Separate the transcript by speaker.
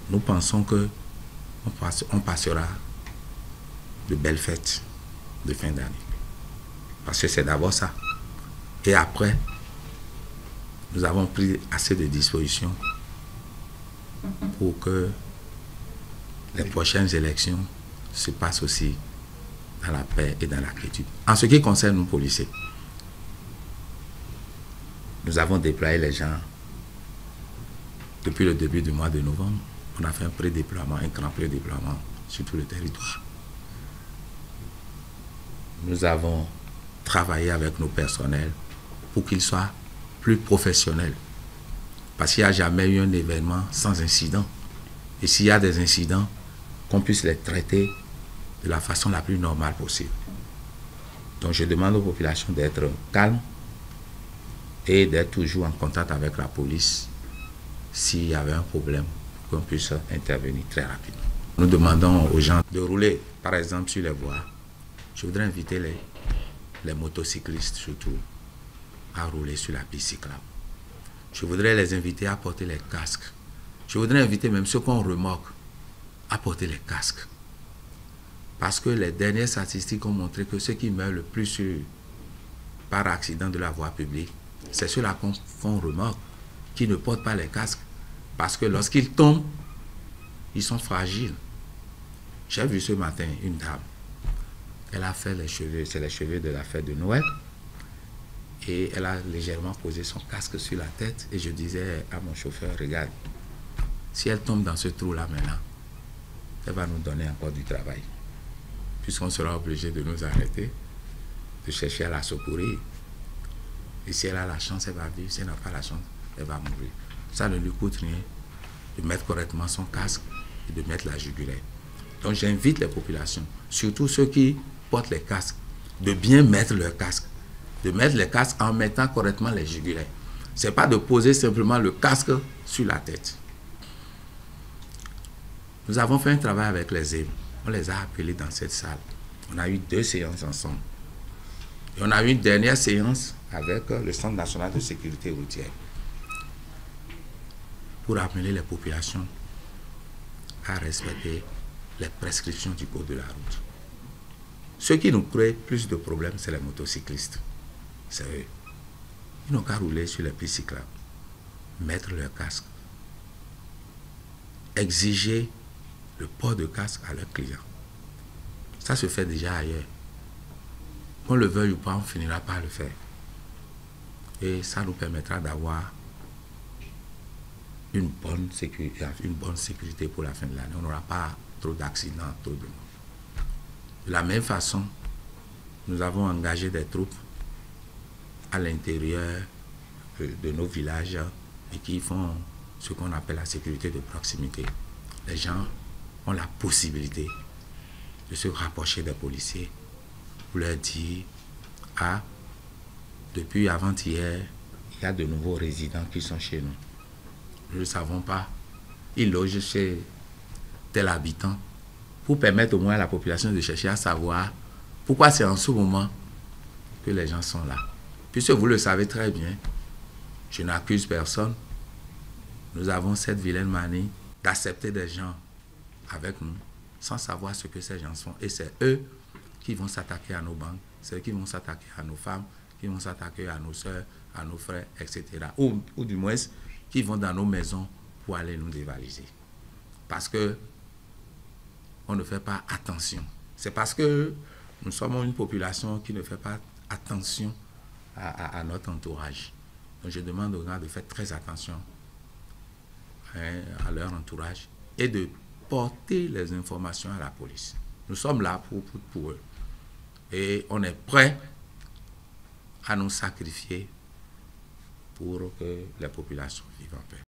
Speaker 1: nous pensons que on passera de belles fêtes de fin d'année. Parce que c'est d'abord ça. Et après, nous avons pris assez de dispositions pour que les prochaines élections se passent aussi dans la paix et dans la quiétude. En ce qui concerne nous, policiers, nous avons déployé les gens depuis le début du mois de novembre. On a fait un pré-déploiement, un grand pré-déploiement sur tout le territoire. Nous avons travaillé avec nos personnels pour qu'ils soient plus professionnels. Parce qu'il n'y a jamais eu un événement sans incident. Et s'il y a des incidents, qu'on puisse les traiter de la façon la plus normale possible. Donc je demande aux populations d'être calmes et d'être toujours en contact avec la police s'il y avait un problème, qu'on puisse intervenir très rapidement. Nous demandons aux gens de rouler, par exemple, sur les voies. Je voudrais inviter les motocyclistes surtout à rouler sur la piste cyclable. Je voudrais les inviter à porter les casques. Je voudrais inviter même ceux qu'on remorque à porter les casques. Parce que les dernières statistiques ont montré que ceux qui meurent le plus par accident de la voie publique, c'est ceux-là qu'on remorque, qui ne portent pas les casques. Parce que lorsqu'ils tombent, ils sont fragiles. J'ai vu ce matin une dame. Elle a fait les cheveux, c'est les cheveux de la fête de Noël. Et elle a légèrement posé son casque sur la tête. Et je disais à mon chauffeur, regarde, si elle tombe dans ce trou-là maintenant, elle va nous donner encore du travail. Puisqu'on sera obligé de nous arrêter, de chercher à la secourir. Et si elle a la chance, elle va vivre. Si elle n'a pas la chance, elle va mourir. Ça ne lui coûte rien de mettre correctement son casque et de mettre la jugulaire. Donc j'invite les populations, surtout ceux qui portent les casques, de bien mettre leur casque. De mettre les casques en mettant correctement les jugulaires. Ce n'est pas de poser simplement le casque sur la tête. Nous avons fait un travail avec les élus. On les a appelés dans cette salle. On a eu 2 séances ensemble. Et on a eu une dernière séance avec le Centre national de sécurité routière pour amener les populations à respecter les prescriptions du code de la route. Ceux qui nous créent plus de problèmes, c'est les motocyclistes. C'est eux. Ils n'ont qu'à rouler sur les pistes cyclables, mettre leur casque, exiger le port de casque à leurs clients. Ça se fait déjà ailleurs. Qu'on le veuille ou pas, on finira par le faire. Et ça nous permettra d'avoir une bonne sécurité pour la fin de l'année. On n'aura pas trop d'accidents, trop de morts. De la même façon, nous avons engagé des troupes à l'intérieur de nos villages et qui font ce qu'on appelle la sécurité de proximité. Les gens ont la possibilité de se rapprocher des policiers pour leur dire « Ah, depuis avant-hier, il y a de nouveaux résidents qui sont chez nous. Nous ne savons pas. Ils logent chez tel habitant » pour permettre au moins à la population de chercher à savoir pourquoi c'est en ce moment que les gens sont là. Puisque vous le savez très bien, je n'accuse personne. Nous avons cette vilaine manie d'accepter des gens avec nous sans savoir ce que ces gens sont. Et c'est eux qui vont s'attaquer à nos banques, c'est eux qui vont s'attaquer à nos femmes, qui vont s'attaquer à nos soeurs, à nos frères, etc. Ou du moins, qui vont dans nos maisons pour aller nous dévaliser. Parce que on ne fait pas attention. C'est parce que nous sommes une population qui ne fait pas attention à notre entourage. Donc je demande aux gens de faire très attention à leur entourage et de porter les informations à la police. Nous sommes là pour eux. Et on est prêt à nous sacrifier pour que les populations vivent en paix.